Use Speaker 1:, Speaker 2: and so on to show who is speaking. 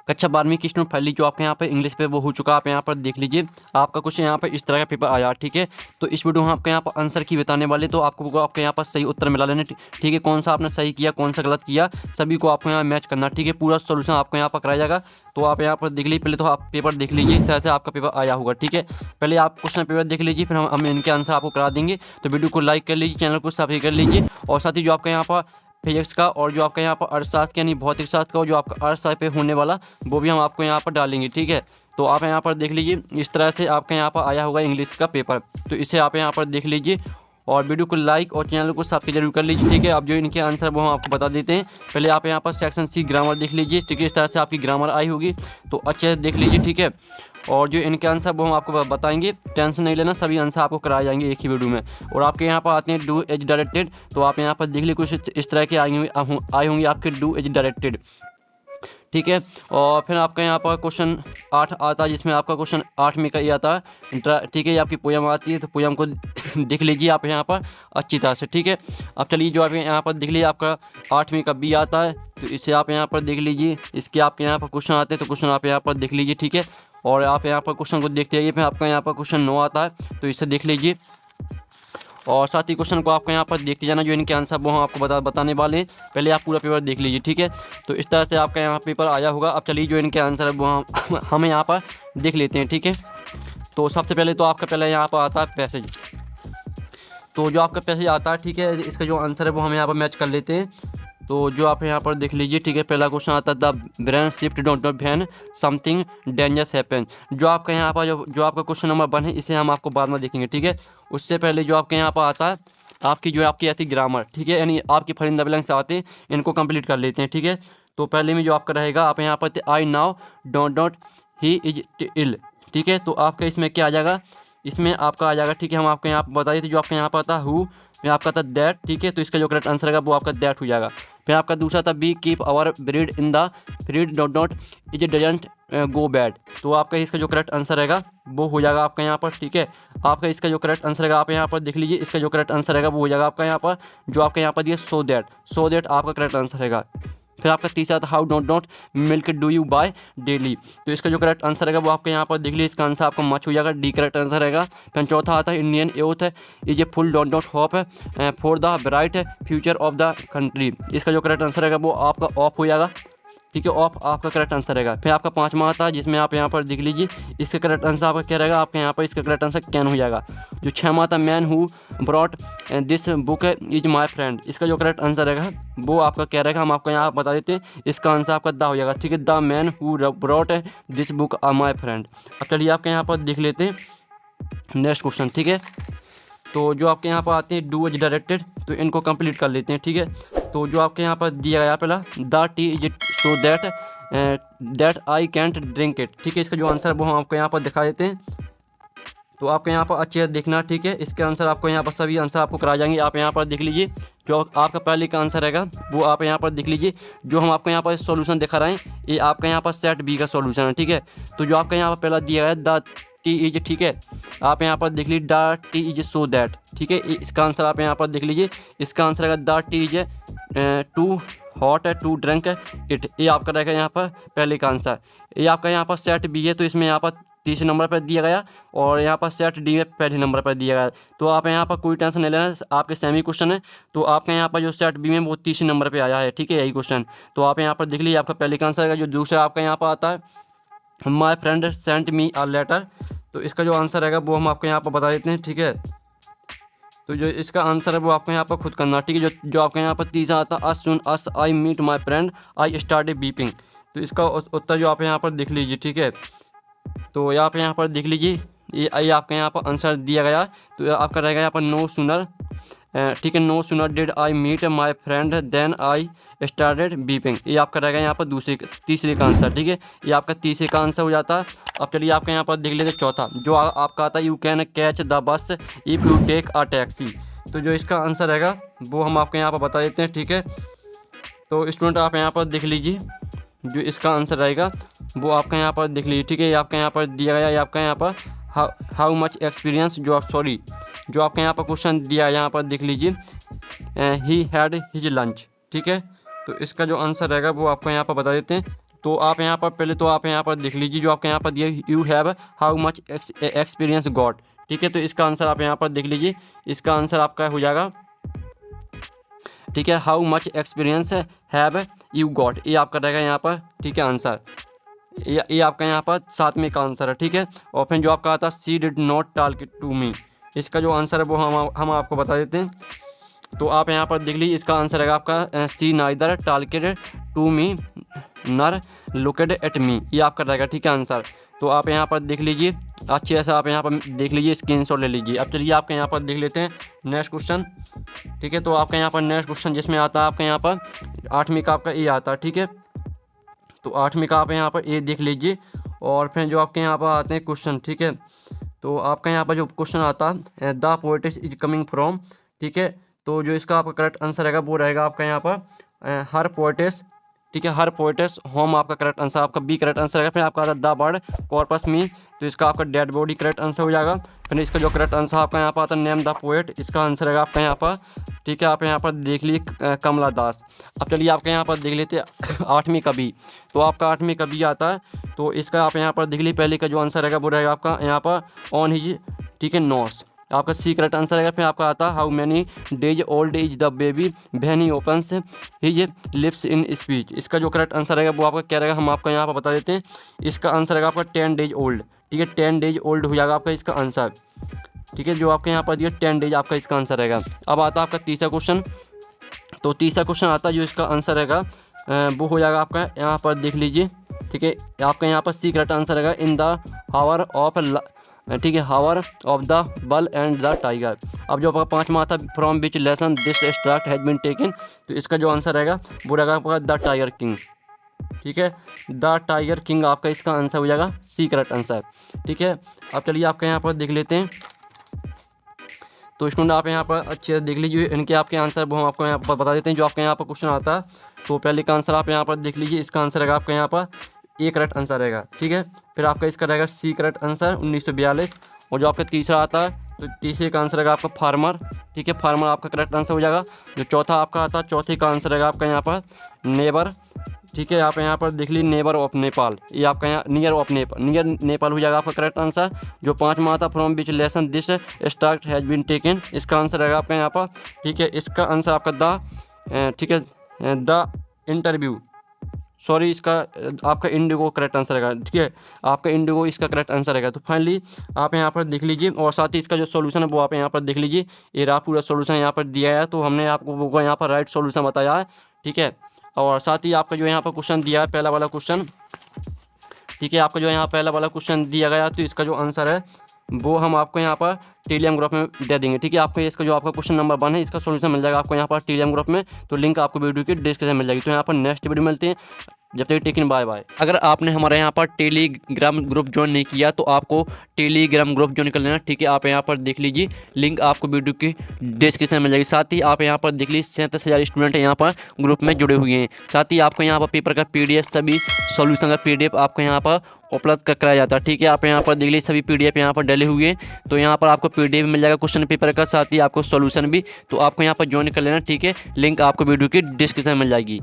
Speaker 1: कक्षा 12वीं की स्टूडेंट फाइनली जो आपके यहाँ पर इंग्लिश पे वो हो चुका है। आप यहाँ पर देख लीजिए, आपका क्वेश्चन यहाँ पर इस तरह का पेपर आया, ठीक है। तो इस वीडियो में आपके यहाँ पर आंसर की बताने वाले, तो आपको आपके यहाँ पर सही उत्तर मिला लेने, ठीक है। कौन सा आपने सही किया, कौन सा गलत किया, सभी को आपको यहाँ मैच करना, ठीक है। पूरा सोल्यूशन आपको यहाँ पर कराया जाएगा। तो आप यहाँ पर देख लीजिए, पहले तो आप पेपर देख लीजिए, इस तरह से आपका पेपर आया होगा, ठीक है। पहले आप क्वेश्चन पेपर देख लीजिए, फिर हम इनके आंसर आपको करा देंगे। तो वीडियो को लाइक कर लीजिए, चैनल को सब्सक्राइब कर लीजिए, और साथ ही जो आपका यहाँ पर फिजिक्स का और जो आपका यहाँ पर अर्थशास्त्र यानी भौतिक शास्त्र का, और जो आपका अर्थशास्त्र पे होने वाला वो भी हम आपको यहाँ पर डालेंगे, ठीक है। तो आप यहाँ पर देख लीजिए, इस तरह से आपके यहाँ पर आया होगा इंग्लिश का पेपर। तो इसे आप यहाँ पर देख लीजिए, और वीडियो को लाइक और चैनल को सब्सक्राइब जरूर कर लीजिए, ठीक है। अब जो इनके आंसर वो हम आपको बता देते हैं। पहले आप यहाँ पर सेक्शन सी ग्रामर देख लीजिए, ठीक है। इस तरह से आपकी ग्रामर आई होगी, तो अच्छे से देख लीजिए, ठीक है। और जो इनके आंसर वो हम आपको बताएंगे, टेंशन नहीं लेना, सभी आंसर आपको कराए जाएंगे एक ही वीडियो में। और आपके यहाँ पर आते हैं डू एज डायरेक्टेड, तो आप यहाँ पर देख लीजिए कुछ इस तरह के आई होंगी आपके डू एज डायरेक्टेड, ठीक है। और फिर आपका यहाँ पर क्वेश्चन 8 आता है, जिसमें आपका क्वेश्चन 8 में का ये आता है, ठीक है। ये आपकी पोयम आती है, तो पोयम को देख लीजिए आप यहाँ पर अच्छी तरह से, ठीक है। अब चलिए जो आप यहाँ पर देख लीजिए, आपका 8वीं का बी आता है, तो इसे आप यहाँ पर देख लीजिए। इसके आपके यहाँ पर क्वेश्चन आते हैं, तो क्वेश्चन आप यहाँ पर देख लीजिए, ठीक है। और आप यहाँ पर क्वेश्चन को देखते आइए। फिर आपका यहाँ पर क्वेश्चन 9 आता है, तो इसे देख लीजिए, और साथ ही क्वेश्चन को आपको यहाँ पर देखते जाना, जो इनके आंसर वो हम आपको बताने वाले हैं। पहले आप पूरा पेपर देख लीजिए, ठीक है। तो इस तरह से आपका यहाँ पेपर आया होगा। अब चलिए जो इनके आंसर है वो हम यहाँ पर देख लेते हैं, ठीक है। तो सबसे पहले तो आपका पहले यहाँ पर आता है पैसेज। तो जो आपका पैसेज आता है, ठीक है, इसका जो आंसर है वो हम यहाँ पर मैच कर लेते हैं। तो जो आप यहाँ पर देख लीजिए, ठीक है। पहला क्वेश्चन आता है the brain shift don't not when something dangerous happen. जो आपका यहाँ पर जो आपका क्वेश्चन नंबर 1 है, इसे हम आपको बाद में देखेंगे, ठीक है। उससे पहले जो आपके यहाँ पर आता है आपकी जो आपकी आती ग्रामर, ठीक है, यानी आपकी फरिंदा ब्लैंक से आते हैं, इनको कंप्लीट कर लेते हैं, ठीक है। तो पहले में जो आपका रहेगा, आप यहाँ पर I now don't not he is ill, ठीक है। तो आपका इसमें क्या आ जाएगा, इसमें आपका आ जाएगा, ठीक है। हम आपको यहाँ पर बताइए, तो जो आपके यहाँ पर आता है हु, फिर आपका था दैट, ठीक है। तो इसका जो करेक्ट आंसर रहेगा वो आपका दैट हो जाएगा। फिर आपका दूसरा था be keep our bread in the fridge that not is doesn't go bad. तो आपका इसका जो करेक्ट आंसर रहेगा वो हो जाएगा आपका यहाँ पर, ठीक है। आपका इसका जो करेक्ट आंसर रहेगा, आप यहाँ पर देख लीजिए, इसका जो करेक्ट आंसर रहेगा वो हो जाएगा आपका यहाँ पर, जो आपका यहाँ पर दिया सो दैट आपका करेक्ट आंसर रहेगा। फिर आपका तीसरा था how don't not milk do you buy daily. तो इसका जो करेक्ट आंसर रहेगा वो आपके यहाँ पर देख लीजिए, इसका आंसर आपका मच हो जाएगा, डी करेक्ट आंसर रहेगा। फिर चौथा आता है Indian youth is a full don't not hope for the bright future of the country. इसका जो करेक्ट आंसर रहेगा वो आपका ऑफ हो जाएगा, ठीक है। ऑफ आपका करेक्ट आंसर रहेगा। फिर आपका 5वां आता है, जिसमें आप यहाँ पर देख लीजिए, इसका करेक्ट आंसर आपका क्या रहेगा, आपके यहाँ पर इसका करेक्ट आंसर कैन हो जाएगा। जो 6वां आता man who brought this book is my friend. इसका जो करेक्ट आंसर रहेगा वो आपका क्या रहेगा, हम आपको यहाँ बता देते हैं। इसका आंसर आपका दा हो जाएगा, ठीक है। The man who brought this book are my friend. अब चलिए आपके यहाँ पर देख लेते हैं नेक्स्ट क्वेश्चन, ठीक है। तो जो आपके यहाँ पर आते हैं डू एज डायरेक्टेड, तो इनको कंप्लीट कर लेते हैं, ठीक है। तो जो आपके यहाँ पर दिया गया पहला the tea is so that I can't drink it, ठीक है। इसका जो आंसर है वो हम आपको यहाँ पर दिखा देते हैं। तो आपके यहाँ पर अच्छे से देखना, ठीक है। इसके आंसर आपको यहाँ पर सभी आंसर आपको कराए जाएंगे। आप यहाँ पर देख लीजिए, जो आपका पहले का आंसर रहेगा वो आप यहाँ पर देख लीजिए। जो हम आपको यहाँ पर सॉल्यूशन दिखा रहे हैं, ये आपका यहाँ पर सेट बी का सॉल्यूशन है, ठीक है। तो जो आपका यहाँ पर पहला दिया है द टी इज, ठीक है, आप यहाँ पर देख लीजिए the tea is so that, ठीक है। इसका आंसर आप यहाँ पर देख लीजिए, इसका आंसर रहेगा the tea is too hot है टू ड्रिंक इट। ये आपका रहेगा यहाँ पर पहले का आंसर। ये आपका यहाँ पर सेट बी है, तो इसमें यहाँ पर तीसरे नंबर पर दिया गया, और यहाँ पर सेट डी में पहले नंबर पर दिया गया। तो आप यहाँ पर कोई टेंशन नहीं लेना, आपके सेमी क्वेश्चन है। तो आपके यहाँ पर जो सेट बी में वो तीसरे नंबर पर आया है, ठीक है, यही क्वेश्चन। तो आप यहाँ पर देख लीजिए, आपका पहले का आंसर है। जो दूसरा आपका यहाँ पर आता है my friend sent me a letter, तो इसका जो आंसर रहेगा वो हम आपको यहाँ पर बता देते हैं, ठीक है। तो जो इसका आंसर है वो आपको यहाँ पर खुद करना, ठीक है। जो आपके यहाँ पर तीसरा आता है as soon as I meet my friend I started beeping. तो इसका उत्तर जो आप यहाँ पर देख लीजिए, ठीक है। तो आप यहाँ पर देख लीजिए, ये आपके यहाँ पर आंसर दिया गया। तो आपका रहेगा यहाँ पर नो सुनर, ठीक है, no sooner did I meet my friend then I started beeping. ये आपका रहेगा यहाँ पर तीसरे का आंसर, ठीक है। ये आपका तीसरे का आंसर हो जाता है। अब चलिए आपके यहाँ पर देख लेते चौथा, जो आपका आता है you can catch the bus if you take a taxi. तो जो इसका आंसर रहेगा वो हम आपको यहाँ पर बता देते हैं, ठीक है। तो स्टूडेंट आप यहाँ पर देख लीजिए, जो इसका आंसर रहेगा वो आपका यहाँ पर देख लीजिए, ठीक है। ये आपका यहाँ पर दिया गया, ये आपका यहाँ पर हाउ मच एक्सपीरियंस, जो आपके यहाँ पर क्वेश्चन दिया है, यहाँ पर देख लीजिए ही हैड हिज लंच, ठीक है। तो इसका जो आंसर रहेगा वो आपको यहाँ पर बता देते हैं, तो आप यहाँ पर पहले तो आप यहाँ पर देख लीजिए जो आपके यहाँ पर दिया you have how much experience got, ठीक है। तो इसका आंसर आप यहाँ पर देख लीजिए, इसका आंसर आपका हो जाएगा, ठीक है, how much experience have you got, ये आपका रहेगा यहाँ पर, ठीक है, आंसर। ये आपका यहाँ पर 7वें का आंसर है, ठीक है। और फिर जो आपका आता है she did not talk to me, इसका जो आंसर है वो हम आपको बता देते हैं। तो आप यहाँ पर देख लीजिए, इसका आंसर रहेगा आपका सी नाइदर टॉल्केड टू मी नर लुकेड एट मी, ये आपका रहेगा, ठीक है, आंसर। तो आप यहाँ पर देख लीजिए अच्छे से, आप यहाँ पर देख लीजिए, स्क्रीनशॉट ले लीजिए। अब चलिए आपके यहाँ पर देख लेते हैं नेक्स्ट क्वेश्चन, ठीक है। तो आपका यहाँ पर नेक्स्ट क्वेश्चन जिसमें आता है आपके यहाँ पर 8वीं का आपका ए आता है, ठीक है। तो 8वीं का आप यहाँ पर ए देख लीजिए। और फिर जो आपके यहाँ पर आते हैं क्वेश्चन, ठीक है। तो आपका यहाँ पर जो क्वेश्चन आता है the poet's is coming from, ठीक है। तो जो इसका आपका करेक्ट आंसर रहेगा वो रहेगा आपका यहाँ पर हर पोएटिस, ठीक है, हर पोएटिस होम आपका करेक्ट आंसर, आपका बी करेक्ट आंसर रहेगा। फिर आपका आता है द बर्ड कॉर्पस मी, तो इसका आपका डेड बॉडी करेक्ट आंसर हो जाएगा। फिर इसका जो करेक्ट आंसर आपका यहाँ पर आता है नेम द पोएट, इसका आंसर रहेगा आपका यहाँ पर, ठीक है। आप यहाँ पर देख लीजिए कमला दास। अब चलिए आपके यहाँ पर देख लेते हैं 8वीं का बी। तो आपका 8वीं का बी आता है, तो इसका आप यहाँ पर देख लीजिए, पहले का जो आंसर रहेगा वो रहेगा आपका यहाँ पर ऑन हिज, ठीक है, नोस, आपका सी करेक्ट आंसर रहेगा। फिर आपका आता है how many days old is the baby when he opens his lips in speech, इसका जो करेक्ट आंसर रहेगा वो आपका क्या रहेगा, हम आपको यहाँ पर बता देते हैं। इसका आंसर रहेगा आपका 10 डेज ओल्ड, ठीक है, 10 डेज ओल्ड हो जाएगा आपका इसका आंसर, ठीक है। जो आपके यहाँ पर दिया 10 डेज आपका इसका आंसर रहेगा। अब आता है आपका तीसरा क्वेश्चन। तो तीसरा क्वेश्चन आता है जो इसका आंसर रहेगा वो हो जाएगा आपका यहाँ पर देख लीजिए, ठीक है। आपका यहाँ पर सी करेक्ट आंसर रहेगा इन द हावर ऑफ, ठीक है, hour of the bull and the tiger. अब जो आपका 5वां आता है from which lesson this extract has been taken, तो इसका जो आंसर रहेगा वो रहेगा आपका द टाइगर किंग, ठीक है, द टाइगर किंग आपका इसका आंसर हो जाएगा सी करेक्ट आंसर, ठीक है। अब चलिए आपके यहाँ पर देख लेते हैं। तो स्टूडेंट आप यहाँ पर अच्छे से देख लीजिए, इनके आपके आंसर वो हम आपको यहाँ पर बता देते हैं। जो आपके यहाँ पर क्वेश्चन आता है, तो पहले का आंसर आप यहाँ पर देख लीजिए, इसका आंसर रहेगा आपका यहाँ पर ए करेक्ट आंसर रहेगा, ठीक है। फिर आपका इसका रहेगा सी करेक्ट आंसर 1942। और जो आपका तीसरा आता है, तो तीसरे का आंसर रहेगा आपका फार्मर, ठीक है, फार्मर आपका करेक्ट आंसर हो जाएगा। जो चौथा आपका आता है, चौथे का आंसर रहेगा आपका यहाँ पर नेबर, ठीक है। आप यहाँ पर देख लीजिए नेबर ऑफ नेपाल, ये आपका यहाँ near of Nepal, near Nepal हो जाएगा आपका करेक्ट आंसर। जो 5वां आता from which lesson this start has been taken, इसका आंसर रहेगा आपका यहाँ पर, ठीक है। इसका आंसर आपका द, ठीक है, द इंटरव्यू, सॉरी, इसका आपका इंडिगो करेक्ट आंसर रहेगा, ठीक है, आपका इंडिगो इसका करेक्ट आंसर रहेगा। तो फाइनली आप यहाँ पर देख लीजिए, और साथ ही इसका जो सॉल्यूशन है वो आप यहाँ पर देख लीजिए, ये रहा पूरा सॉल्यूशन यहाँ पर दिया है। तो हमने आपको वो यहाँ पर राइट सॉल्यूशन बताया है, ठीक है। और साथ ही आपका जो यहाँ पर क्वेश्चन दिया है पहला वाला क्वेश्चन, ठीक है, आपका जो यहाँ पहला वाला क्वेश्चन दिया गया, तो इसका जो आंसर है वो हम आपको यहाँ पर टेलीग्राम ग्रुप में दे देंगे, ठीक है। आपको इसका जो आपका क्वेश्चन नंबर 1 है, इसका सॉल्यूशन मिल जाएगा आपको यहाँ पर टेलीग्राम ग्रुप में। तो लिंक आपको वीडियो की डिस्क्रिप्शन में मिल जाएगी। तो यहाँ पर नेक्स्ट वीडियो मिलते हैं, जब तक टेकिन बाय बाय। अगर आपने हमारे यहाँ पर टेलीग्राम ग्रुप ज्वाइन नहीं किया तो आपको टेलीग्राम ग्रुप ज्वाइन कर लेना, ठीक है। आप यहाँ पर देख लीजिए, लिंक आपको वीडियो की डिस्क्रिप्शन में मिल जाएगी। साथ ही आप यहाँ पर देख लीजिए 37,000 स्टूडेंट यहाँ पर ग्रुप में जुड़े हुए हैं। साथ ही आपको यहाँ पर पेपर का PDF, सभी सॉल्यूशन का PDF आपको यहाँ पर उपलब्ध कराया जाता है, ठीक है। आप यहाँ पर देख लीजिए सभी PDF यहाँ पर डले हुए हैं। तो यहाँ पर आपको PDF मिल जाएगा क्वेश्चन पेपर का, साथ ही आपको सॉल्यूशन भी। तो आपको यहाँ पर ज्वाइन कर लेना, ठीक है। लिंक आपको वीडियो की डिस्क्रिप्शन में मिल जाएगी।